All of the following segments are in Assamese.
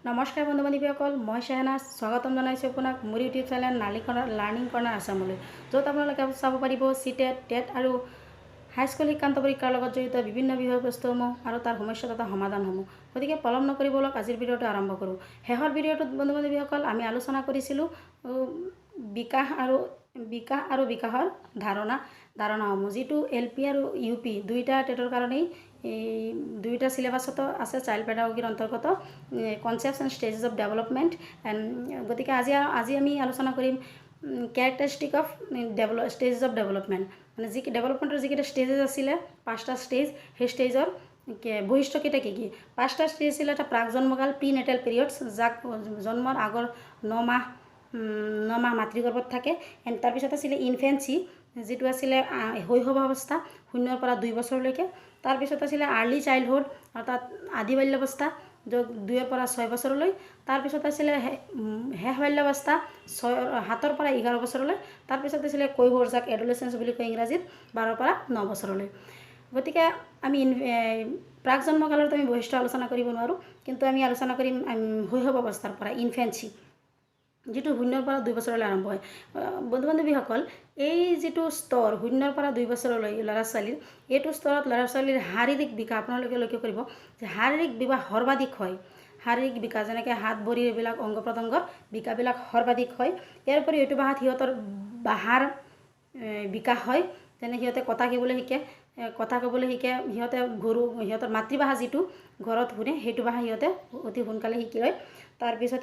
নমস্কাৰ বন্ধু বান্ধৱীসকল, মই শ্বাহনাজ স্বাগতম জনাইছোঁ আপোনাক মোৰ ইউটিউব চেনেল লাৰ্ণিং কৰ্ণাৰ আছামলৈ, য'ত আপোনালোকে চাব পাৰিব চিটেট, টেট আৰু হাইস্কুল শিক্ষান্ত পৰীক্ষাৰ লগত জড়িত বিভিন্ন বিষয়বস্তুসমূহ আৰু তাৰ সমস্যা তথা সমাধানসমূহ। গতিকে পলম নকৰি বলক আজিৰ ভিডিঅ'টো আৰম্ভ কৰোঁ। শেষৰ ভিডিঅ'টোত বন্ধু বান্ধৱীসকল আমি আলোচনা কৰিছিলোঁ বিকাশ আৰু বিকাশৰ ধাৰণাসমূহ, যিটো LP আৰু UP দুইটা টেটৰ কাৰণেই দুইটা সিলেবাসতো আছে। চাইল্ড পেডাগোগীৰ অন্তৰ্গত concepts and stages of development. গতিকে আজি আমি আলোচনা কৰিম characteristic of stages of development, মানে যি ডেভেলপমেণ্টৰ যিকেইটা ষ্টেজেছ আছিলে, 5টা ষ্টেজ, সেই ষ্টেজৰ বৈশিষ্ট্যকেইটা কি কি। 5টা ষ্টেজ আছিলে এটা প্ৰাক জন্মকাল, প্ৰি নেটেল পিৰিয়ডছ, যাক জন্মৰ আগৰ 9 মাহ মাতৃগৰ্ভত থাকে। তাৰপিছত আছিলে ইনফেঞ্চি, যিটো আছিলে শৈশৱ অৱস্থা 0 পৰা 2 বছৰলৈকে। তাৰপিছত আছিলে আৰ্লি চাইল্ডহুড, অৰ্থাৎ আদি বাল্যাৱস্থা 2 পৰা 6 বছৰলৈ। তাৰপিছত আছিলে শেষ বাল্যাৱস্থা 7 পৰা 11 বছৰলৈ। তাৰপিছত আছিলে কৈশোৰ, যাক এডোলেচেঞ্চ বুলি কয় ইংৰাজীত, 12 পৰা 9 বছৰলৈ। গতিকে আমি প্ৰাক জন্মকালত আমি বৈশিষ্ট্য আলোচনা কৰিব নোৱাৰোঁ, কিন্তু আমি আলোচনা কৰিম শৈশৱ অৱস্থাৰ পৰা, ইনফেঞ্চি, যিটো 0 পৰা 2 বছৰলৈ আৰম্ভ হয়। বন্ধু বান্ধৱীসকল, এই যিটো স্তৰ 0 পৰা 2 বছৰলৈ ল'ৰা ছোৱালীৰ, এইটো স্তৰত ল'ৰা ছোৱালীৰ শাৰীৰিক বিকাশ আপোনালোকে লক্ষ্য কৰিব যে শাৰীৰিক বিকাশ সৰ্বাধিক হয়। শাৰীৰিক বিকাশ যেনেকৈ হাত ভৰি এইবিলাক অংগ প্ৰত্যংগৰ বিকাশবিলাক সৰ্বাধিক হয়। ইয়াৰ উপৰি এইটো মাহত সিহঁতৰ ভাষাৰ বিকাশ হয়, যেনে সিহঁতে কথা ক'বলৈ শিকে। সিহঁতৰ মাতৃভাষা যিটো ঘৰত শুনে, সেইটো ভাষা সিহঁতে অতি সোনকালে শিকি লয়। তাৰপিছত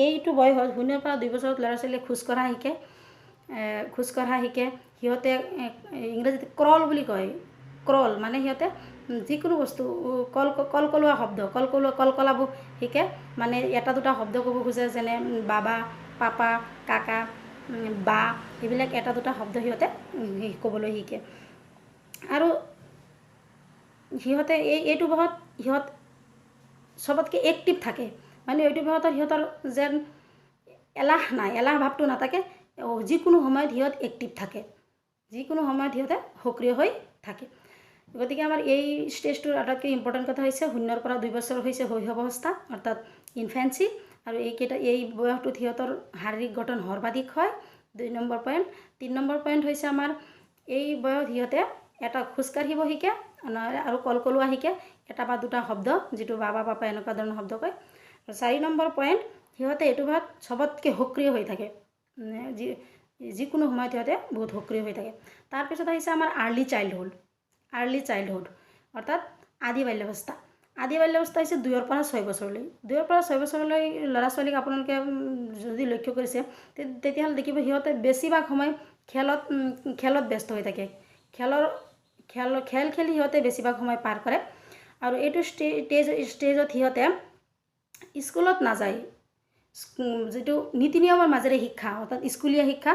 এইটো বয়সত 0 পৰা 2 বছৰত ল'ৰা ছোৱালীয়ে খোজকঢ়া শিকে। সিহঁতে ইংৰাজীত ক্ৰল বুলি কয়। ক্ৰল মানে সিহঁতে যিকোনো বস্তু কলকলোৱা শব্দ, কলকলাবোৰ শিকে। মানে এটা দুটা শব্দ ক'ব খোজে, যেনে বাবা, পাপা, কাকা, বা, এইবিলাক এটা দুটা শব্দ সিহঁতে ক'বলৈ শিকে। আৰু সিহঁতে এইটো বয়সত সিহঁত চবতকৈ এক্টিভ থাকে, মানে এইটো বয়সত সিহঁতৰ যেন এলাহ নাই, এলাহ ভাৱটো নাথাকে। যিকোনো সময়ত সিহঁত এক্টিভ থাকে, যিকোনো সময়ত সিহঁতে সক্ৰিয় হৈ থাকে। গতিকে আমাৰ এই ষ্টেজটোৰ আটাইতকৈ ইম্পৰ্টেণ্ট কথা হৈছে 0 পৰা 2 বছৰ হৈছে শৈশৱ অৱস্থা, অৰ্থাৎ ইনফেঞ্চি। আৰু এই বয়সটোত সিহঁতৰ শাৰীৰিক গঠন সৰ্বাধিক হয়, 2 নম্বৰ পইণ্ট। 3 নম্বৰ পইণ্ট হৈছে আমাৰ এই বয়সত সিহঁতে এটা খোজকাঢ়িব শিকে আৰু কলকলোৱা শিকে, এটা বা দুটা শব্দ, যিটো বাবা, পাপা এনেকুৱা ধৰণৰ শব্দ কয়। 4 নম্বৰ পইণ্ট, সিহঁতে এইটো বয়সত চবতকৈ সক্ৰিয় হৈ থাকে, যিকোনো সময়ত সিহঁতে বহুত সক্ৰিয় হৈ থাকে। তাৰপিছত আহিছে আমাৰ আৰ্লি চাইল্ডহুড, অৰ্থাৎ আদি বাল্যাৱস্থা। আদি বাল্যাৱস্থা হৈছে 2 পৰা 6 বছৰলৈ। 2 পৰা 6 বছৰলৈ ল'ৰা ছোৱালীক আপোনালোকে যদি লক্ষ্য কৰিছে, তেতিয়াহ'লে দেখিব সিহঁতে বেছিভাগ সময় খেলত ব্যস্ত হৈ থাকে। খেল খেলি সিহঁতে বেছিভাগ সময় পাৰ কৰে। আৰু এইটো ষ্টেজত সিহঁতে স্কুলত নাযায়। যিটো নীতি নিয়মৰ মাজেৰে শিক্ষা, অৰ্থাৎ স্কুলীয়া শিক্ষা,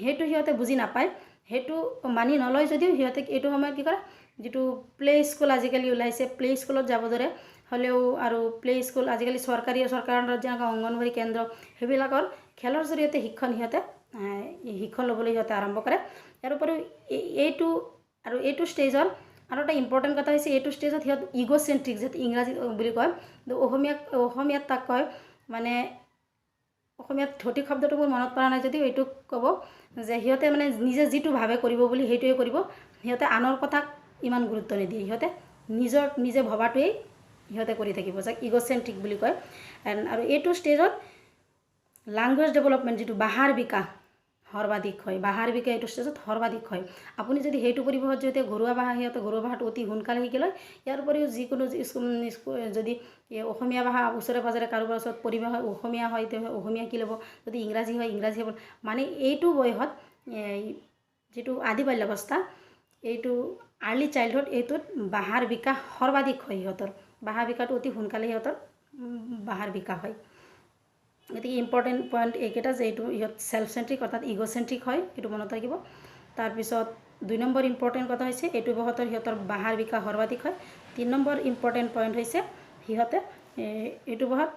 সেইটো সিহঁতে বুজি নাপায়। সেইটো মানি নলয় যদিও সিহঁতে এইটো সময়ত কি কৰে, যিটো প্লে স্কুল আজিকালি ওলাইছে, প্লে স্কুলত যাব ধৰে। হ'লেও আৰু প্লে স্কুল আজিকালি চৰকাৰৰ যেনেকৈ অংগনবাড়ী কেন্দ্ৰ, সেইবিলাকৰ খেলৰ জৰিয়তে শিক্ষণ ল'বলৈ সিহঁতে আৰম্ভ কৰে। ইয়াৰ উপৰিও এইটো ষ্টেজৰ আৰু এটা ইম্পৰ্টেণ্ট কথা হৈছে, এইটো ষ্টেজত সিহঁত ইগ'চেণ্ট্ৰিক, যিটো ইংৰাজীত বুলি কয়, অসমীয়াত তাক কয়, মানে অসমীয়াত সঠিক শব্দটো মোৰ মনত পৰা নাই যদিও এইটো ক'ব যে সিহঁতে মানে নিজে যিটো ভাবে কৰিব বুলি সেইটোৱে কৰিব। সিহঁতে আনৰ কথাক ইমান গুৰুত্ব নিদিয়ে, সিহঁতে নিজে ভবাটোৱেই সিহঁতে কৰি থাকিব, যাক ইগ'চেণ্ট্ৰিক বুলি কয়। আৰু এইটো ষ্টেজত লেংগুৱেজ ডেভেলপমেণ্ট, যিটো ভাষাৰ বিকাশ সৰ্বাধিক হয়। এইটো ষ্টেজত সৰ্বাধিক হয়। আপুনি যদি সেইটো পৰিৱেশত যদি ঘৰুৱা ভাষাটো অতি সোনকালে শিকি লয়। ইয়াৰ উপৰিও যিকোনো যদি অসমীয়া ভাষা ওচৰে পাজৰে কাৰোবাৰ ওচৰত পৰিৱেশ হয়, অসমীয়া হয়, তেওঁ অসমীয়া শিকি ল'ব। যদি ইংৰাজী হয়, ইংৰাজী হ'ব। মানে এইটো বয়সত যিটো আদি বাল্যাৱস্থা, এইটো আৰ্লি চাইল্ডহুড, এইটোত ভাষাৰ বিকাশ সৰ্বাধিক হয়। সিহঁতৰ ভাষা বিকাশটো অতি সোনকালে ভাষাৰ বিকাশ হয়। গতিকে ইম্পৰ্টেণ্ট পইণ্ট এইকেইটা, যে এইটো চেল্ফ চেণ্ট্ৰিক, অৰ্থাৎ ইগ'চেণ্ট্ৰিক হয়, এইটো মনত ৰাখিব। তাৰপিছত 2 নম্বৰ ইম্পৰ্টেণ্ট কথা হৈছে এইটো বয়সত সিহঁতৰ ভাষাৰ বিকাশ সৰ্বাধিক হয়। 3 নম্বৰ ইম্পৰ্টেণ্ট পইণ্ট হৈছে সিহঁতে এইটো বয়সত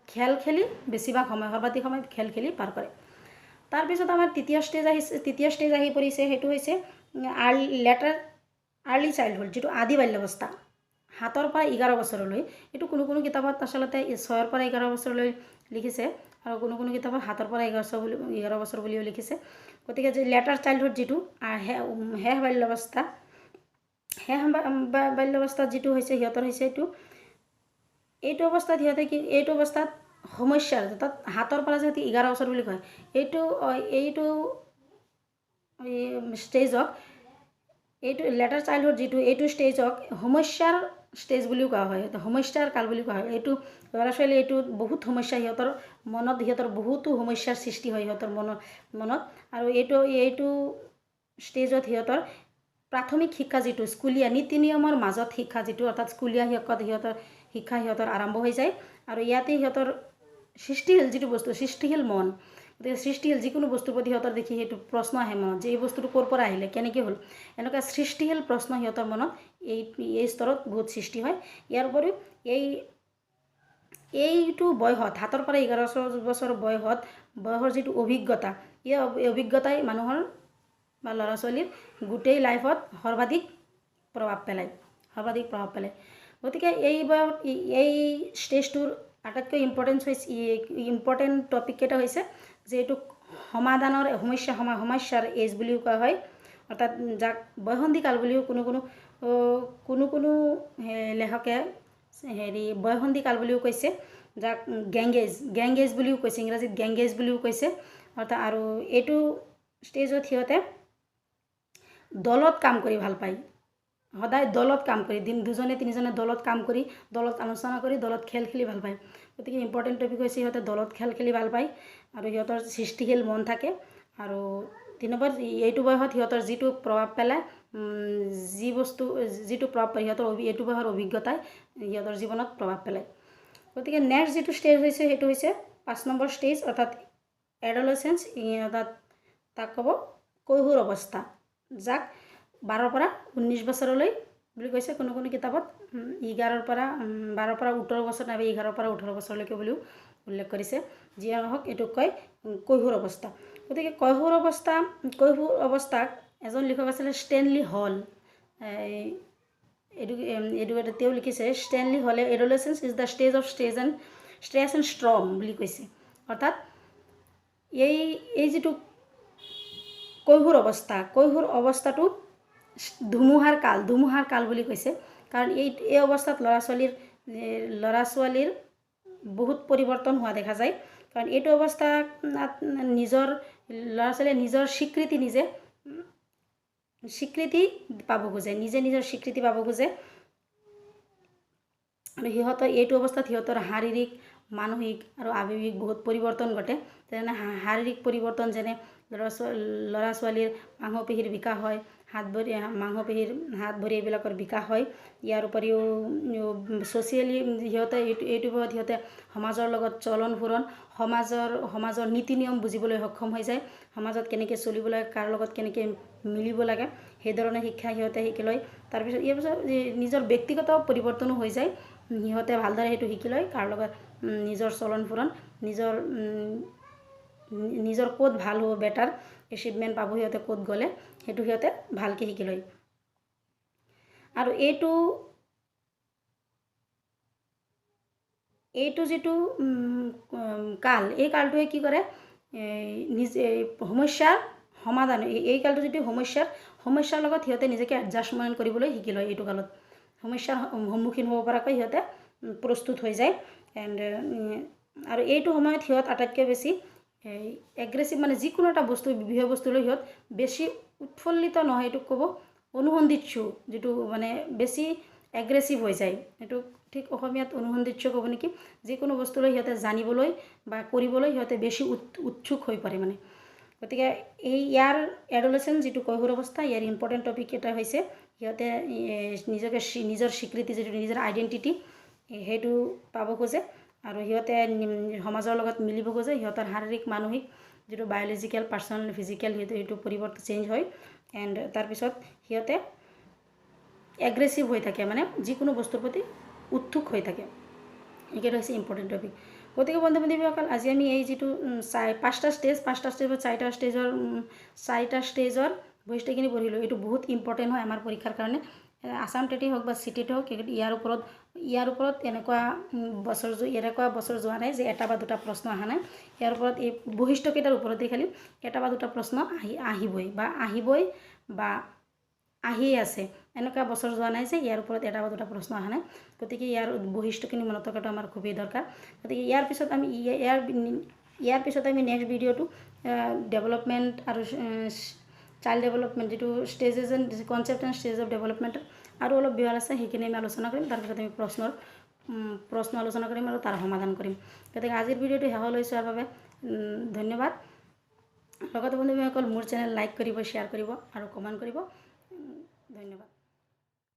খেল খেলি বেছিভাগ সৰ্বাধিক সময় খেল খেলি পাৰ কৰে। তাৰপিছত আমাৰ তৃতীয় ষ্টেজ আহি পৰিছে, সেইটো হৈছে আৰ্লি চাইল্ডহুড, যিটো আদি বাল্যাৱস্থা। 7ৰ পৰা 11 বছৰলৈ। এইটো কোনো কোনো কিতাপত আচলতে 6ৰ পৰা 11 বছৰলৈ লিখিছে আৰু কোনো কোনো কিতাপত 7ৰ পৰা 11 বছৰ বুলিও লিখিছে। গতিকে যে লেটাৰ চাইল্ডহুড যিটো শেষ বাল্যাৱস্থা, শেষ বাল্যাৱস্থাত যিটো হৈছে সিহঁতৰ হৈছে এইটো অৱস্থাত সিহঁতে এইটো অৱস্থাত সমস্যাৰ অৰ্থাৎ 7ৰ পৰা যিহেতু 11 বছৰ বুলি কয়, এইটো ষ্টেজক, এইটো লেটাৰ চাইল্ডহুড যিটো এইটো ষ্টেজক সমস্যাৰ ষ্টেজ বুলিও কোৱা হয়, সমস্যাৰ কাল বুলি কোৱা হয়। এইটো ল'ৰা ছোৱালী এইটো বহুত সমস্যা সিহঁতৰ মনত, সিহঁতৰ বহুতো সমস্যাৰ সৃষ্টি হয় সিহঁতৰ মনত। আৰু এইটো ষ্টেজত সিহঁতৰ প্ৰাথমিক শিক্ষা যিটো স্কুলীয়া নীতি নিয়মৰ মাজত শিক্ষা যিটো, অৰ্থাৎ স্কুলীয়া শিক্ষা সিহঁতৰ আৰম্ভ হৈ যায়। আৰু ইয়াতে সিহঁতৰ সৃষ্টিশীল যিটো বস্তু, সৃষ্টিশীল মন, গতিকে সৃষ্টিশীল যিকোনো বস্তুৰ প্ৰতি সিহঁতৰ দেখি সেইটো প্ৰশ্ন আহে মনত যে এই বস্তুটো ক'ৰ পৰা আহিলে, কেনেকৈ হ'ল, এনেকুৱা সৃষ্টিশীল প্ৰশ্ন সিহঁতৰ মনত এই স্তৰত বহুত সৃষ্টি হয়। ইয়াৰ উপৰিও এইটো বয়সত 7ৰ পৰা 11 বছৰ বয়সৰ যিটো অভিজ্ঞতা, এই অভিজ্ঞতাই মানুহৰ বা ল'ৰা ছোৱালীৰ গোটেই লাইফত সৰ্বাধিক প্ৰভাৱ পেলায়। গতিকে এই ষ্টেজটোৰ আটাইতকৈ ইম্পৰ্টেণ্ট টপিক কেইটা হৈছে যে এইটো সমস্যাৰ এজ বুলিও কোৱা হয়, অৰ্থাৎ যাক বয়সন্ধিকাল বুলিও কোনো লেখকে বয়সন্ধিকাল বুলিও কৈছে, যাক গেংগেজ বুলিও কৈছে, ইংৰাজীত গেংগেজ বুলিও কৈছে। অৰ্থাৎ আৰু এইটো ষ্টেজত সিহঁতে দলত কাম কৰি ভাল পায়, সদায় দলত কাম কৰি, 2জনে 3জনে দলত কাম কৰি, দলত আলোচনা কৰি, দলত খেল খেলি ভাল পায়। গতিকে ইম্পৰ্টেণ্ট টপিক হৈছে সিহঁতে দলত খেল খেলি ভাল পায় আৰু সিহঁতৰ সৃষ্টিশীল মন থাকে। আৰু 3 নম্বৰ এইটো বয়সত সিহঁতৰ যিটো প্ৰভাৱ পেলায়, যিটো প্ৰভাৱ পায় সিহঁতৰ এইটো বয়সৰ অভিজ্ঞতাই সিহঁতৰ জীৱনত প্ৰভাৱ পেলায়। গতিকে নেক্সট যিটো ষ্টেজ হৈছে সেইটো হৈছে 5 নম্বৰ ষ্টেজ, অৰ্থাৎ এডলেচেঞ্চ, অৰ্থাৎ তাক ক'ব কৈশোৰ অৱস্থা, যাক 12ৰ পৰা 19 বছৰলৈ বুলি কৈছে। কোনো কিতাপত 12ৰ পৰা 18 বছৰ নাইবা 11ৰ পৰা 18 বছৰলৈকে বুলিও উল্লেখ কৰিছে। যিয়ে নহওক এইটোক কয় কৈশোৰ অৱস্থা। গতিকে কৈশোৰ অৱস্থাক এজন লিখক আছিলে ষ্টেনলি হল, তেওঁ লিখিছে ষ্টেনলি হলে এডলেচেঞ্চ is the stage of stress and storm বুলি কৈছে। অৰ্থাৎ এই যিটো কৈশোৰ অৱস্থাটো ধুমুহাৰ কাল বুলি কৈছে। কাৰণ এই অৱস্থাত ল'ৰা ছোৱালীৰ বহুত পৰিৱৰ্তন হোৱা দেখা যায়। কাৰণ এইটো অৱস্থাত ল'ৰা ছোৱালীয়ে নিজৰ স্বীকৃতি পাব খোজে, নিজৰ স্বীকৃতি পাব খোজে। আৰু এইটো অৱস্থাত সিহঁতৰ শাৰীৰিক, মানসিক আৰু আৱেগিক বহুত পৰিৱৰ্তন ঘটে। যেনে শাৰীৰিক পৰিৱৰ্তন, যেনে ল'ৰা ছোৱালীৰ মাংসপেশীৰ বিকাশ হয়, হাত ভৰি এইবিলাকৰ বিকাশ হয়। ইয়াৰ উপৰিও ছ'চিয়েলি এইটো বয়সত সিহঁতে সমাজৰ লগত চলন ফুৰণ, সমাজৰ নীতি নিয়ম বুজিবলৈ সক্ষম হৈ যায়। সমাজত কেনেকৈ চলিব লাগে, কাৰ লগত কেনেকৈ মিলিব লাগে, সেইধৰণে শিক্ষা সিহঁতে শিকি লয়। তাৰপিছত ইয়াৰ পিছত নিজৰ ব্যক্তিগত পৰিৱৰ্তনো হৈ যায়। সিহঁতে ভালদৰে সেইটো শিকি লয়, কাৰ লগত নিজৰ চলন ফুৰণ, নিজৰ ক'ত ভাল হ'ব, বেটাৰ এচিভমেণ্ট পাব সিহঁতে ক'ত গ'লে, সেইটো সিহঁতে ভালকৈ শিকি লয়। আৰু এইটো যিটো কাল, এই কালটোৱে কি কৰে, সমস্যাৰ সমাধান, এই কালটো যিটো সমস্যাৰ লগত সিহঁতে নিজকে এডজাষ্টমেণ্ট কৰিবলৈ শিকি লয়। এইটো কালত সমস্যাৰ সন্মুখীন হ'ব পৰাকৈ সিহঁতে প্ৰস্তুত হৈ যায়। আৰু এইটো সময়ত সিহঁত আটাইতকৈ বেছি এগ্ৰেছিভ, মানে যিকোনো এটা বিষয় বস্তুলৈ সিহঁত বেছি উৎফুল্লিত নহয়, এইটোক ক'ব অনুসন্ধিৎসু, যিটো মানে বেছি এগ্ৰেছিভ হৈ যায়। এইটো ঠিক অসমীয়াত অনুসন্ধিৎসু ক'ব নেকি। যিকোনো বস্তুলৈ সিহঁতে জানিবলৈ বা কৰিবলৈ সিহঁতে বেছি উৎসুক হৈ পৰে মানে। গতিকে ইয়াৰ এডলেচেঞ্চ যিটো কৈশোৰ অৱস্থা, ইয়াৰ ইম্পৰ্টেণ্ট টপিক এটা হৈছে সিহঁতে নিজৰ স্বীকৃতি, যিটো নিজৰ আইডেণ্টিটি, সেইটো পাব খোজে। আৰু সিহঁতে সমাজৰ লগত মিলিব খোজে। সিহঁতৰ শাৰীৰিক, মানসিক, যিটো বায়'লজিকেল, পাৰ্চনেল, ফিজিকেল, সেইটো পৰিৱৰ্তন চেঞ্জ হয়। এণ্ড তাৰপিছত সিহঁতে এগ্ৰেছিভ হৈ থাকে, মানে যিকোনো বস্তুৰ প্ৰতি উৎসুক হৈ থাকে। এইকেইটা হৈছে ইম্পৰ্টেণ্ট টপিক। গতিকে বন্ধু বান্ধৱীসকল, আজি আমি এই যিটো 5টা ষ্টেজত 4টা ষ্টেজৰ বৈশিষ্ট্যখিনি পঢ়িলোঁ। এইটো বহুত ইম্পৰ্টেণ্ট হয় আমাৰ পৰীক্ষাৰ কাৰণে। আছাম টেটে হওক বা চিটেট হওক ইয়াৰ ওপৰত এনেকুৱা বছৰ যোৱা নাই যে এটা বা দুটা প্ৰশ্ন অহা নাই। ইয়াৰ ওপৰত এই বৈশিষ্ট্যকেইটাৰ ওপৰতে খালি এটা বা দুটা প্ৰশ্ন আহিবই বা আহিয়ে আছে। এনেকুৱা বছৰ যোৱা নাই যে ইয়াৰ ওপৰত এটা বা দুটা প্ৰশ্ন অহা নাই। গতিকে ইয়াৰ বৈশিষ্ট্যখিনি মনত ৰখাটো আমাৰ খুবেই দৰকাৰ। গতিকে ইয়াৰ পিছত আমি নেক্সট ভিডিঅ'টো ডেভেলপমেণ্ট আৰু চাইল্ড ডেভেলপমেণ্ট যিটো stages and concept and stage of development আৰু অলপ বিহাৰ আছে, সেইখিনি আমি আলোচনা কৰিম। তাৰপিছত আমি প্ৰশ্ন আলোচনা কৰিম আৰু তাৰ সমাধান কৰিম। গতিকে আজিৰ ভিডিঅ'টো শেষলৈ চোৱাৰ বাবে ধন্যবাদ। লগতে বন্ধুসকল মোৰ চেনেল লাইক কৰিব, শ্বেয়াৰ কৰিব আৰু কমেণ্ট কৰিব। ধন্যবাদ।